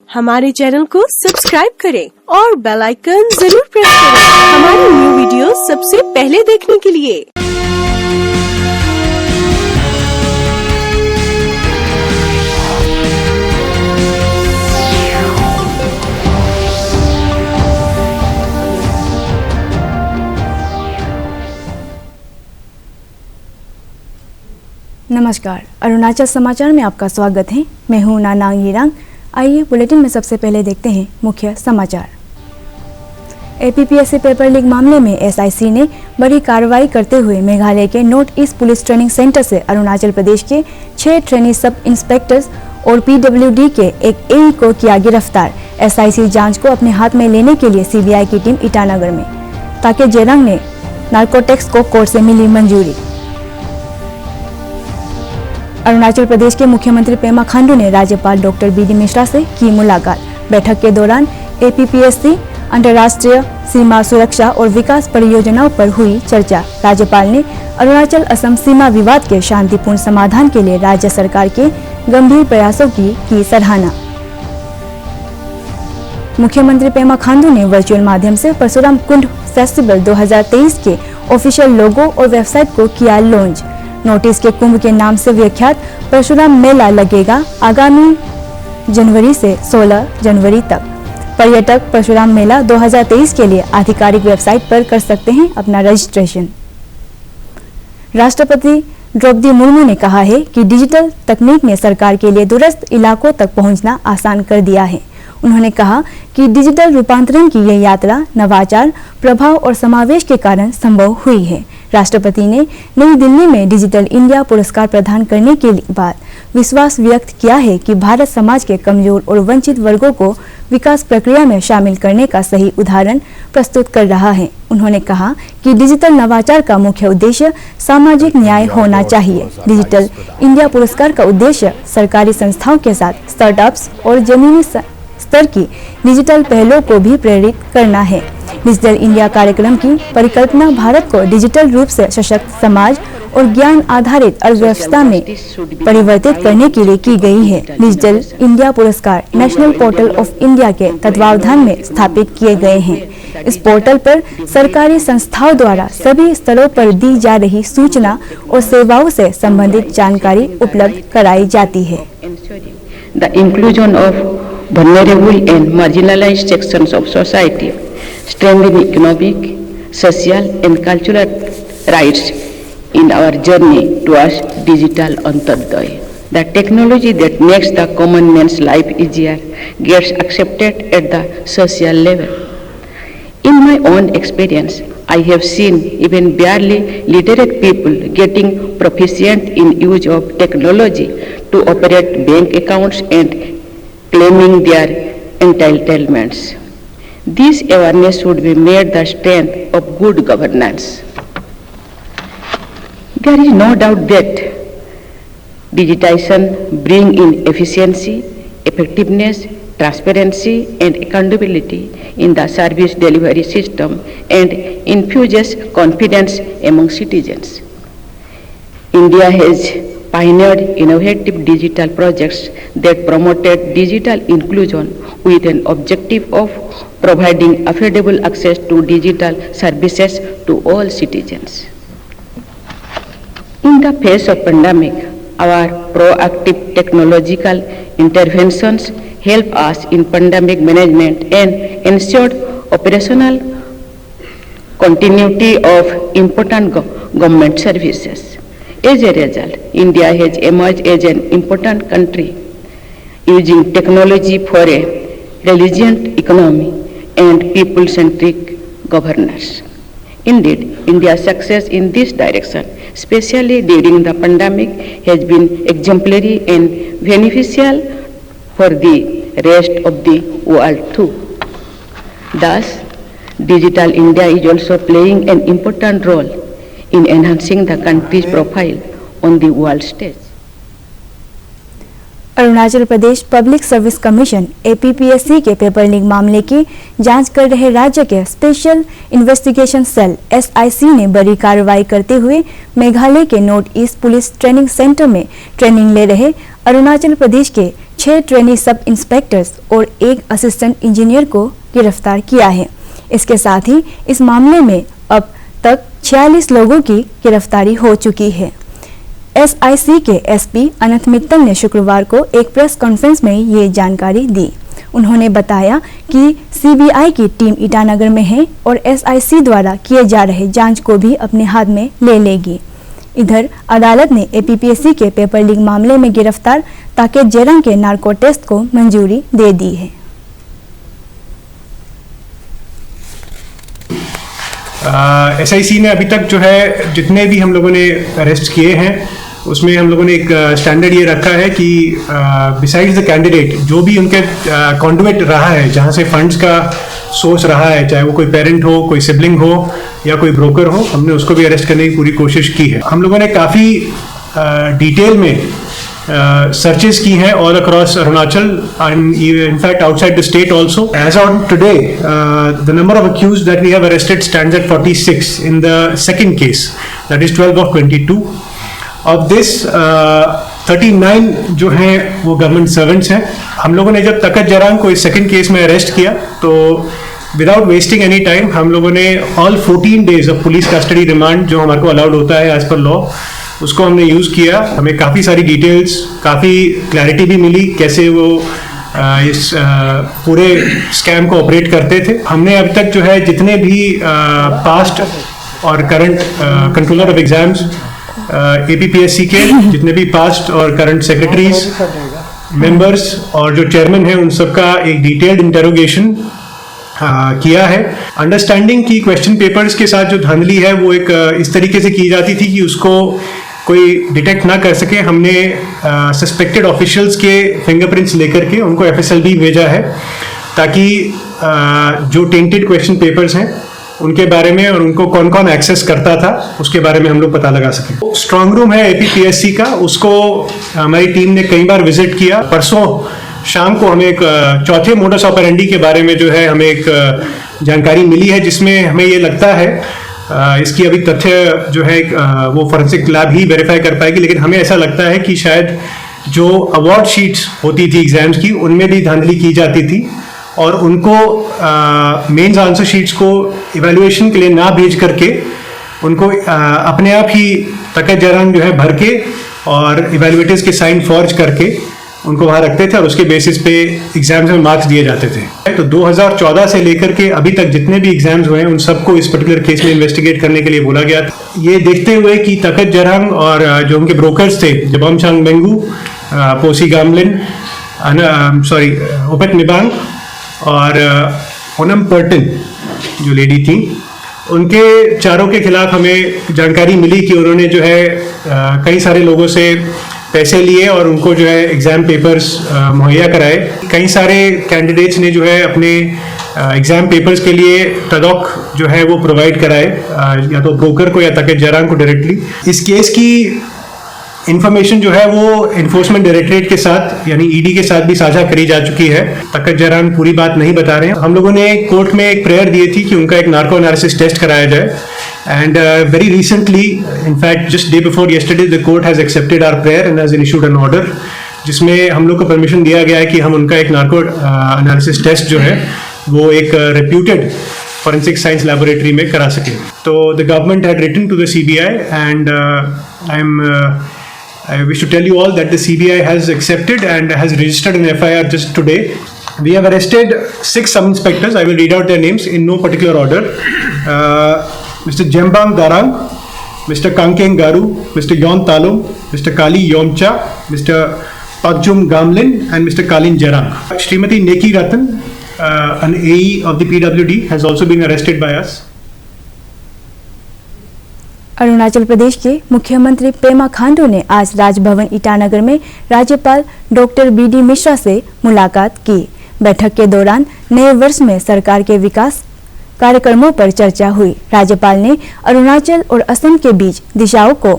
हमारे चैनल को सब्सक्राइब करें और बेल आइकन जरूर प्रेस करें हमारी न्यू वीडियो सबसे पहले देखने के लिए। नमस्कार, अरुणाचल समाचार में आपका स्वागत है। मैं हूं नानांग यिरांग। आइए बुलेटिन में सबसे पहले देखते हैं मुख्य समाचार। एपीपीएससी पेपर लीक मामले में एसआईसी ने बड़ी कार्रवाई करते हुए मेघालय के north east police training centre से अरुणाचल प्रदेश के 6 ट्रेनी सब इंस्पेक्टर्स और पीडब्ल्यूडी के एक एई को किया गिरफ्तार। एसआईसी जांच को अपने हाथ में लेने के लिए सीबीआई की टीम ईटानगर में। ताके जेरांग ने नार्कोटिक्स को कोर्ट से मिली मंजूरी। अरुणाचल प्रदेश के मुख्यमंत्री पेमा खांडू ने राज्यपाल डॉक्टर बीडी मिश्रा से की मुलाकात। बैठक के दौरान एपीपीएससी, अंतर्राष्ट्रीय सीमा सुरक्षा और विकास परियोजनाओं पर हुई चर्चा। राज्यपाल ने अरुणाचल असम सीमा विवाद के शांतिपूर्ण समाधान के लिए राज्य सरकार के गंभीर प्रयासों की सराहना। मुख्यमंत्री पेमा खांडू ने वर्चुअल माध्यम से परशुराम कुंड फेस्टिवल 2023 के ऑफिशियल लोगो और वेबसाइट को किया लॉन्च। नोटिस के कुंभ के नाम से विख्यात परशुराम मेला लगेगा आगामी जनवरी से 16 जनवरी तक। पर्यटक परशुराम मेला 2023 के लिए आधिकारिक वेबसाइट पर कर सकते हैं अपना रजिस्ट्रेशन। राष्ट्रपति द्रौपदी मुर्मू ने कहा है कि डिजिटल तकनीक ने सरकार के लिए दूरस्थ इलाकों तक पहुंचना आसान कर दिया है। उन्होंने कहा कि डिजिटल रूपांतरण की यह यात्रा नवाचार, प्रभाव और समावेश के कारण संभव हुई है। राष्ट्रपति ने नई दिल्ली में डिजिटल इंडिया पुरस्कार प्रदान करने के बाद विश्वास व्यक्त किया है कि भारत समाज के कमजोर और वंचित वर्गों को विकास प्रक्रिया में शामिल करने का सही उदाहरण प्रस्तुत कर रहा है। उन्होंने कहा कि डिजिटल नवाचार का मुख्य उद्देश्य सामाजिक न्याय होना चाहिए। डिजिटल इंडिया पुरस्कार का उद्देश्य सरकारी संस्थाओं के साथ स्टार्टअप्स और जमीनी स्तर की डिजिटल पहलों को भी प्रेरित करना है। डिजिटल इंडिया कार्यक्रम की परिकल्पना भारत को डिजिटल रूप से सशक्त समाज और ज्ञान आधारित अर्थव्यवस्था में परिवर्तित करने के लिए की गई है। डिजिटल इंडिया पुरस्कार नेशनल पोर्टल ऑफ इंडिया के तत्वावधान में स्थापित किए गए हैं। इस पोर्टल पर सरकारी संस्थाओं द्वारा सभी स्तरों पर दी जा रही सूचना और सेवाओं से संबंधित जानकारी उपलब्ध कराई जाती है। The inclusion of vulnerable and marginalized sections of society, strengthening economic, social and cultural rights in our journey towards digital Antyodaya. The technology that makes the common man's life easier gets accepted at the social level. In my own experience, I have seen even barely literate people getting proficient in use of technology to operate bank accounts and claiming their entitlements. This awareness should be made the strength of good governance. There is no doubt that digitization brings in efficiency, effectiveness, transparency and accountability in the service delivery system and infuses confidence among citizens. India has pioneered innovative digital projects that promoted digital inclusion with an objective of providing affordable access to digital services to all citizens. In the face of pandemic, our proactive technological interventions help us in pandemic management and ensured operational continuity of important government services. As a result, India has emerged as an important country using technology for a resilient economy and people-centric governance. Indeed, India's success in this direction, especially during the pandemic, has been exemplary and beneficial for the rest of the world too. Thus, Digital India is also playing an important role in enhancing the country's profile on the world stage. Arunachal Pradesh public service commission APPSC के paper leak मामले की जांच कर रहे राज्य के special investigation cell SIC ने बड़ी कार्रवाई करते हुए मेघालय के north east police training centre में ट्रेनिंग ले रहे अरुणाचल प्रदेश के 6 ट्रेनी सब इंस्पेक्टर्स और 1 असिस्टेंट इंजीनियर को गिरफ्तार किया है। इसके साथ ही इस मामले में अब तक 46 लोगों की गिरफ्तारी हो चुकी है। SIC के SP अनंत मित्तल ने शुक्रवार को एक प्रेस कॉन्फ्रेंस में ये जानकारी दी। उन्होंने बताया कि CBI की टीम ईटानगर में है और SIC द्वारा किए जा रहे जांच को भी अपने हाथ में ले लेगी। इधर अदालत ने APPSC के पेपर लीक मामले में गिरफ्तार ताकेत जेरंग के नार्को टेस्ट को मंजूरी दे दी है। SIC ने अभी तक जो है जितने भी हम लोगों ने अरेस्ट किए हैं उसमें हम लोगों ने एक स्टैंडर्ड ये रखा है कि बिसाइड्स द कैंडिडेट जो भी उनके कॉन्डुइट रहा है, जहाँ से फंड्स का सोर्स रहा है, चाहे वो कोई पेरेंट हो, कोई सिबलिंग हो या कोई ब्रोकर हो, हमने उसको भी अरेस्ट करने की पूरी कोशिश की है। हम लोगों ने काफ़ी डिटेल में searches की हैं all across Arunachal and in fact outside the state also. As on today, the number of accused that we have arrested stands at 46 in the second case, that is 12 of 22. Of this 39 जो हैं वो government servants हैं। हम लोगों ने जब ताकेत जेरंग को इस सेकंड केस में अरेस्ट किया तो विदाउट वेस्टिंग एनी टाइम हम लोगों ने all 14 days of police custody remand जो हमारे को अलाउड होता है एज पर लॉ, उसको हमने यूज़ किया। हमें काफ़ी सारी डिटेल्स, काफ़ी क्लैरिटी भी मिली कैसे वो इस पूरे स्कैम को ऑपरेट करते थे। हमने अब तक जो है जितने भी पास्ट और current controller of exams APPSC के जितने भी पास्ट और करंट सेक्रेटरीज, मेंबर्स और जो चेयरमैन है उन सबका एक डिटेल्ड इंटेरोगेशन किया है। अंडरस्टैंडिंग की क्वेश्चन पेपर्स के साथ जो धांधली है वो एक इस तरीके से की जाती थी कि उसको कोई डिटेक्ट ना कर सके। हमने सस्पेक्टेड ऑफिशियल्स के फिंगरप्रिंट्स लेकर के उनको FSLB भेजा है ताकि जो टेंटेड क्वेश्चन पेपर्स हैं उनके बारे में और उनको कौन कौन एक्सेस करता था उसके बारे में हम लोग पता लगा सकें। स्ट्रांग रूम है APPSC का, उसको हमारी टीम ने कई बार विजिट किया। परसों शाम को हमें एक चौथे मोडस ऑपरेंडी के बारे में जो है हमें एक जानकारी मिली है जिसमें हमें ये लगता है इसकी अभी तथ्य जो है वो फोरेंसिक लैब ही वेरीफाई कर पाएगी, लेकिन हमें ऐसा लगता है कि शायद जो अवार्ड शीट्स होती थी एग्जाम्स की उनमें भी धांधली की जाती थी और उनको मेंस आंसर शीट्स को इवैल्यूएशन के लिए ना भेज करके उनको अपने आप ही ताकेत जेरंग जो है भर के और इवैल्यूएटर्स के साइन फॉर्ज करके उनको वहाँ रखते थे और उसके बेसिस पे एग्जाम्स में मार्क्स दिए जाते थे। तो 2014 से लेकर के अभी तक जितने भी एग्जाम्स हुए हैं उन सबको इस पर्टिकुलर केस में इन्वेस्टिगेट करने के लिए बोला गया था। ये देखते हुए कि ताकेत जेरंग और जो उनके ब्रोकर्स थे जबोमचांग मेंगू, पोसी गामलिन, ओपेट निबांग और ओनम पर्टन जो लेडी थी, उनके चारों के खिलाफ हमें जानकारी मिली कि उन्होंने जो है कई सारे लोगों से पैसे लिए और उनको जो है एग्ज़ाम पेपर्स मुहैया कराए। कई सारे कैंडिडेट्स ने जो है अपने एग्ज़ाम पेपर्स के लिए तदौक जो है वो प्रोवाइड कराए या तो ब्रोकर को या ताकेत जेरंग को डायरेक्टली। इस केस की इन्फॉर्मेशन जो है वो एनफोर्समेंट डायरेक्टरेट के साथ यानी ED के साथ भी साझा करी जा चुकी है। ताकेत जेरंग पूरी बात नहीं बता रहे हैं। हम लोगों ने कोर्ट में एक प्रेयर दी थी कि उनका एक नार्को एनालिसिस टेस्ट कराया जाए and very recently, in fact just day before yesterday, the court has accepted our prayer and has issued an order जिसमें हम लोग को परमिशन दिया गया है कि हम उनका एक नार्को एनालिसिस टेस्ट जो है वो एक रेप्यूटेड forensic science laboratory में करा सके। तो the government had written to the CBI and I wish to tell you all that the CBI has accepted and has registered an FIR just today. We have arrested 6 sub-inspectors. I will read out their names in no particular order. Mr. Jembang Darang, Mr. Kangkeng Garu, Mr. Yon Talum, Mr. Kali Yomcha, Mr. Pakjum Gamlin and Mr. Kalin Jerang. Srimati Neki Ratan, an AE of the PWD, has also been arrested by us. Arunachal Pradesh के मुख्यमंत्री पेमा खांडू ने आज राजभवन ईटानगर में राज्यपाल doctor BD Mishra से मुलाकात की। बैठक के दौरान नए वर्ष में सरकार के विकास कार्यक्रमों पर चर्चा हुई। राज्यपाल ने अरुणाचल और असम के बीच दिशाओं को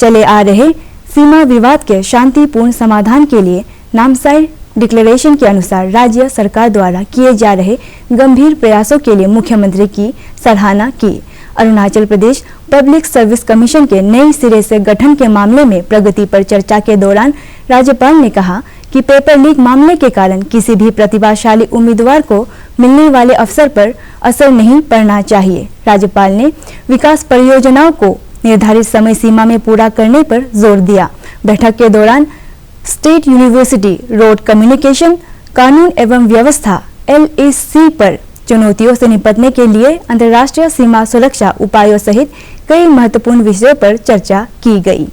चले आ रहे सीमा विवाद के शांतिपूर्ण समाधान के लिए नामसाई डिक्लेरेशन के अनुसार राज्य सरकार द्वारा किए जा रहे गंभीर प्रयासों के लिए मुख्यमंत्री की सराहना की। Arunachal Pradesh public service commission के नए सिरे से गठन के मामले में प्रगति पर चर्चा के दौरान राज्यपाल ने कहा कि पेपर लीक मामले के कारण किसी भी प्रतिभाशाली उम्मीदवार को मिलने वाले अवसर पर असर नहीं पड़ना चाहिए। राज्यपाल ने विकास परियोजनाओं को निर्धारित समय सीमा में पूरा करने पर जोर दिया। बैठक के दौरान स्टेट यूनिवर्सिटी रोड कम्युनिकेशन कानून एवं व्यवस्था LAC पर चुनौतियों से निपटने के लिए अंतर्राष्ट्रीय सीमा सुरक्षा उपायों सहित कई महत्वपूर्ण विषयों पर चर्चा की गई।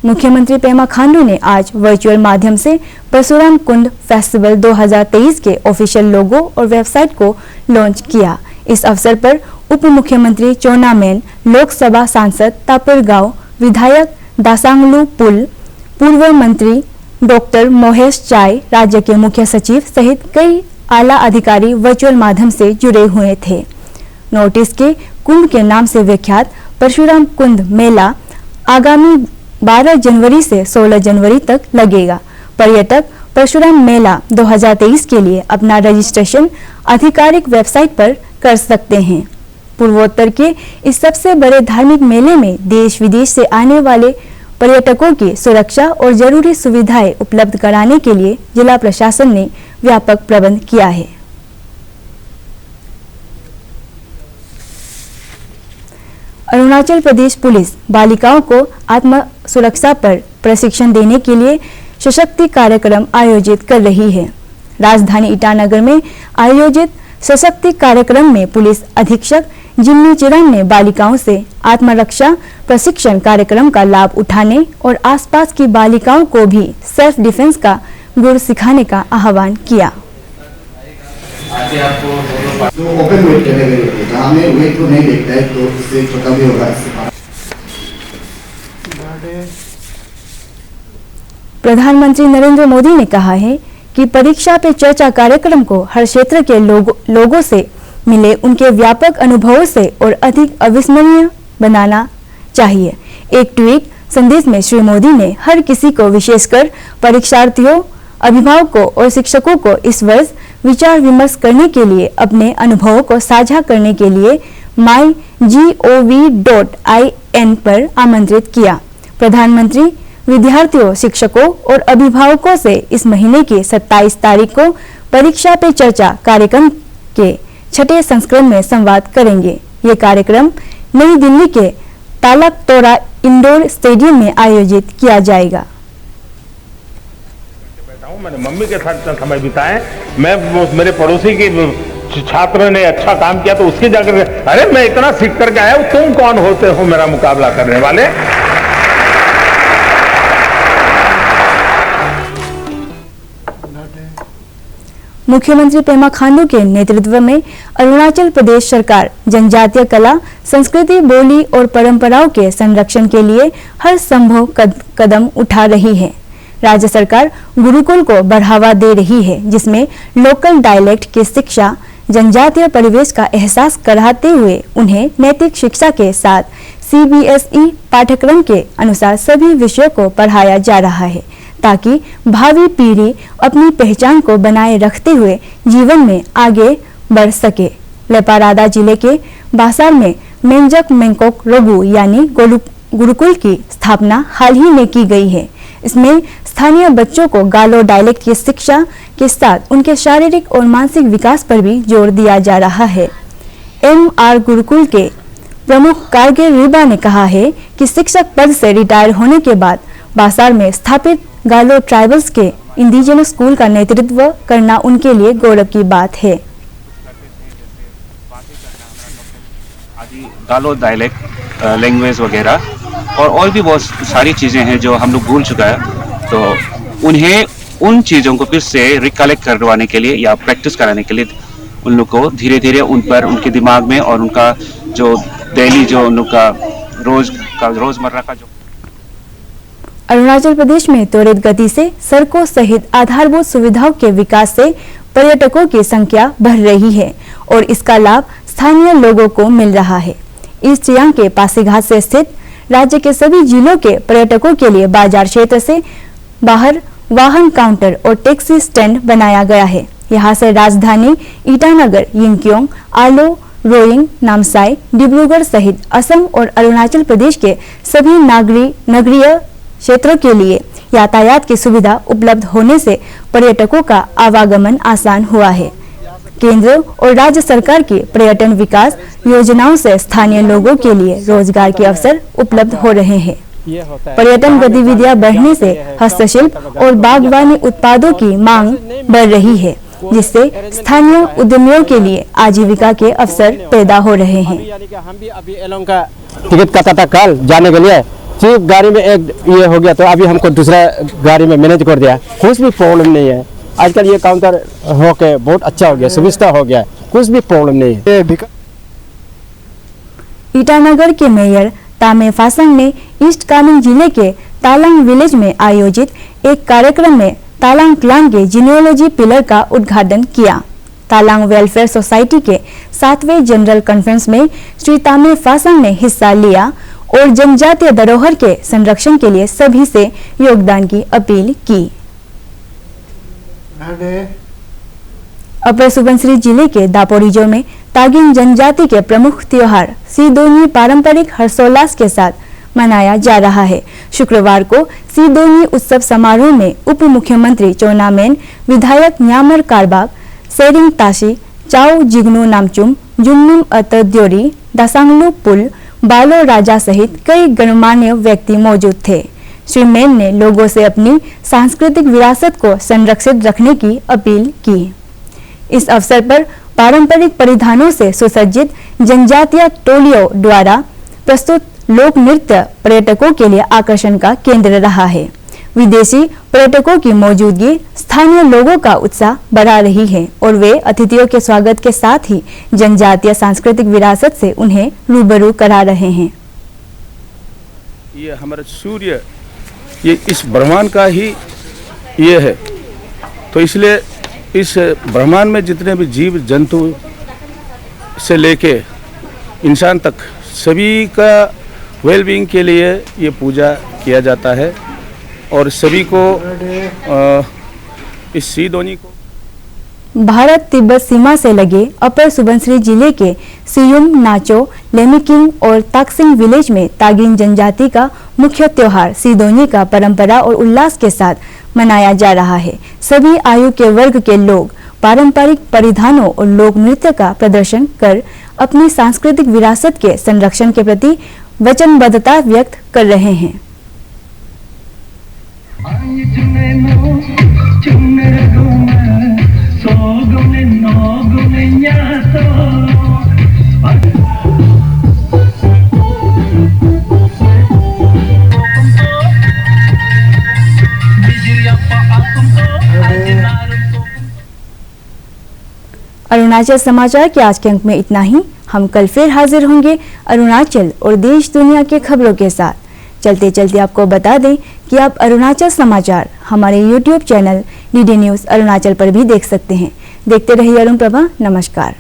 मुख्यमंत्री पेमा खांडू ने आज वर्चुअल माध्यम से परशुराम कुंड फेस्टिवल 2023 के ऑफिशियल लोगो और वेबसाइट को लॉन्च किया। इस अवसर पर उप मुख्यमंत्री चोना मेन, लोकसभा सांसद तापुर गांव, विधायक दासांगलू पुल, पूर्व मंत्री डॉक्टर मोहेश चाय, राज्य के मुख्य सचिव सहित कई आला अधिकारी वर्चुअल माध्यम से जुड़े हुए थे। नोटिस के कुंभ के नाम से विख्यात परशुराम कुंड मेला आगामी 12 जनवरी से 16 जनवरी तक लगेगा। पर्यटक परशुराम मेला 2023 के लिए अपना रजिस्ट्रेशन आधिकारिक वेबसाइट पर कर सकते हैं। पूर्वोत्तर के इस सबसे बड़े धार्मिक मेले में देश विदेश से आने वाले पर्यटकों की सुरक्षा और जरूरी सुविधाएं उपलब्ध कराने के लिए जिला प्रशासन ने व्यापक प्रबंध किया है। अरुणाचल प्रदेश पुलिस बालिकाओं को आत्म सुरक्षा पर प्रशिक्षण देने के लिए सशक्ति कार्यक्रम आयोजित कर रही है। राजधानी ईटानगर में आयोजित सशक्ति कार्यक्रम में पुलिस अधीक्षक जिम्मी चिरन ने बालिकाओं से आत्मरक्षा प्रशिक्षण कार्यक्रम का लाभ उठाने और आसपास की बालिकाओं को भी सेल्फ डिफेंस का गुण सिखाने का आह्वान किया। तो ओपन वेट कैटेगरी होती है, जहाँ में वेट को नहीं देखता है तो उससे छोटा भी होगा। प्रधानमंत्री नरेंद्र मोदी ने कहा है कि परीक्षा पे चर्चा कार्यक्रम को हर क्षेत्र के लोगों से मिले उनके व्यापक अनुभवों से और अधिक अविस्मरणीय बनाना चाहिए। एक ट्वीट संदेश में श्री मोदी ने हर किसी को, विशेषकर परीक्षार्थियों, अभिभावकों और शिक्षकों को इस वर्ष विचार विमर्श करने के लिए अपने अनुभवों को साझा करने के लिए mygov.in पर आमंत्रित किया। प्रधानमंत्री विद्यार्थियों, शिक्षकों और अभिभावकों से इस महीने की 27 तारीख को परीक्षा पे चर्चा कार्यक्रम के 6ठे संस्करण में संवाद करेंगे। ये कार्यक्रम नई दिल्ली के तालकतोरा इंडोर स्टेडियम में आयोजित किया जाएगा। मैंने मम्मी के साथ इतना समय बिताए, मैं मेरे पड़ोसी के छात्र ने अच्छा काम किया तो उसके जाकर अरे मैं इतना सीख करके आया हूं, तुम कौन होते हो मेरा मुकाबला करने वाले। मुख्यमंत्री पेमा खांडू के नेतृत्व में अरुणाचल प्रदेश सरकार जनजातीय कला, संस्कृति, बोली और परंपराओं के संरक्षण के लिए हर संभव कदम उठा रही है। राज्य सरकार गुरुकुल को बढ़ावा दे रही है, जिसमें लोकल डायलेक्ट की शिक्षा, जनजातीय परिवेश का एहसास कराते हुए उन्हें नैतिक शिक्षा के साथ CBSE पाठ्यक्रम के अनुसार सभी विषयों को पढ़ाया जा रहा है, ताकि भावी पीढ़ी अपनी पहचान को बनाए रखते हुए जीवन में आगे बढ़ सके। लेपारादा जिले के बासार में मेंजक मेंकोक रघु यानी गुरुकुल की स्थापना हाल ही में की गई है। इसमें स्थानीय बच्चों को गालो डायलेक्ट की शिक्षा के साथ उनके शारीरिक और मानसिक विकास पर भी जोर दिया जा रहा है। MR गुरुकुल के प्रमुख कारगिल रिबा ने कहा है कि शिक्षक पद से रिटायर होने के बाद बासार में स्थापित गालो ट्राइबल्स के इंडिजिनस स्कूल का नेतृत्व करना उनके लिए गौरव की बात है। गालो डायलेक्ट लैंग्वेज वगैरह और भी बहुत सारी चीज़ें हैं जो हम लोग भूल चुका है, तो उन्हें उन चीज़ों को फिर से रिकलेक्ट करवाने के लिए या प्रैक्टिस कराने के लिए उन लोग को धीरे धीरे उन पर उनके दिमाग में और उनका जो डेली जो उन लोग का रोजमर्रा का जो अरुणाचल प्रदेश में त्वरित गति से सड़कों सहित आधारभूत सुविधाओं के विकास से पर्यटकों की संख्या बढ़ रही है और इसका लाभ स्थानीय लोगों को मिल रहा है। ईस्ट सियांग के पासीघाट से स्थित राज्य के सभी जिलों के पर्यटकों के लिए बाजार क्षेत्र से बाहर वाहन काउंटर और टैक्सी स्टैंड बनाया गया है। यहाँ से राजधानी ईटानगर, यिंकियोंग, आलो, रोइंग, नामसाई, डिब्रूगढ़ सहित असम और अरुणाचल प्रदेश के सभी नगरीय क्षेत्रों के लिए यातायात की सुविधा उपलब्ध होने से पर्यटकों का आवागमन आसान हुआ है। केंद्र और राज्य सरकार की पर्यटन विकास योजनाओं से स्थानीय लोगों के लिए रोजगार के अवसर उपलब्ध हो रहे हैं। पर्यटन गतिविधियां बढ़ने से हस्तशिल्प और बागवानी उत्पादों की मांग बढ़ रही है, जिससे स्थानीय उद्यमियों के लिए आजीविका के अवसर पैदा हो रहे हैं। हम भी अभी एलोंग का टिकट काटा था कल जाने के लिए, सिर्फ गाड़ी में एक ये हो गया तो अभी हमको दूसरा गाड़ी में मैनेज कर दिया। कुछ भी प्रॉब्लम नहीं है, आजकल ये काउंटर होके बहुत अच्छा हो गया, सुविधा हो गया, कुछ भी प्रॉब्लम नहीं है। ईटानगर के मेयर तामे फासंग ने ईस्ट कामेंग जिले के तालांग विलेज में आयोजित एक कार्यक्रम में तालांग क्लान के जीनियोलॉजी पिलर का उद्घाटन किया। तालांग वेलफेयर सोसाइटी के 7वें जनरल कॉन्फ्रेंस में श्री तामे फासंग ने हिस्सा लिया और जनजातीय धरोहर के संरक्षण के लिए सभी से योगदान की अपील की। अपर सुबनसिरी जिले के दापोरिजो में तागिन जनजाति के प्रमुख त्योहार सीदोनी पारंपरिक हर्षोल्लास के साथ मनाया जा रहा है। शुक्रवार को सीदोनी उत्सव समारोह में उप मुख्यमंत्री चोना मेन, विधायक न्यामर कारबाग, सेरिंग ताशी, चाओ जिग्नू नामचुम, जुन्नुम अतद्योरी, दासांगलू पुल, बालो राजा सहित कई गणमान्य व्यक्ति मौजूद थे। श्री मेन ने लोगों से अपनी सांस्कृतिक विरासत को संरक्षित रखने की अपील की। इस अवसर पर पारंपरिक परिधानों से सुसज्जित जनजातीय टोलियों द्वारा प्रस्तुत लोक नृत्य पर्यटकों के लिए आकर्षण का केंद्र रहा है। विदेशी पर्यटकों की मौजूदगी स्थानीय लोगों का उत्साह बढ़ा रही है और वे अतिथियों के स्वागत के साथ ही जनजातीय सांस्कृतिक विरासत से उन्हें रूबरू करा रहे हैं। ये हमारा सूर्य ये इस ब्रह्मांड का ही ये है, तो इसलिए इस ब्रह्मांड में जितने भी जीव जंतु से लेके इंसान तक सभी का वेलबींग के लिए ये पूजा किया जाता है और सभी को इस सीदोनी को भारत तिब्बत सीमा से लगे अपर सुबनसिरी जिले के सियुम, नाचो, लेमिकिंग और ताक्सिंग विलेज में तागिन जनजाति का मुख्य त्योहार सीदोनी का परंपरा और उल्लास के साथ मनाया जा रहा है। सभी आयु के वर्ग के लोग पारंपरिक परिधानों और लोक नृत्य का प्रदर्शन कर अपनी सांस्कृतिक विरासत के संरक्षण के प्रति वचनबद्धता व्यक्त कर रहे हैं। अरुणाचल समाचार के आज के अंक में इतना ही। हम कल फिर हाजिर होंगे अरुणाचल और देश दुनिया के खबरों के साथ। चलते चलते आपको बता दें कि आप अरुणाचल समाचार हमारे YouTube channel DD news Arunachal पर भी देख सकते हैं। देखते रहिए अरुण प्रभा। नमस्कार।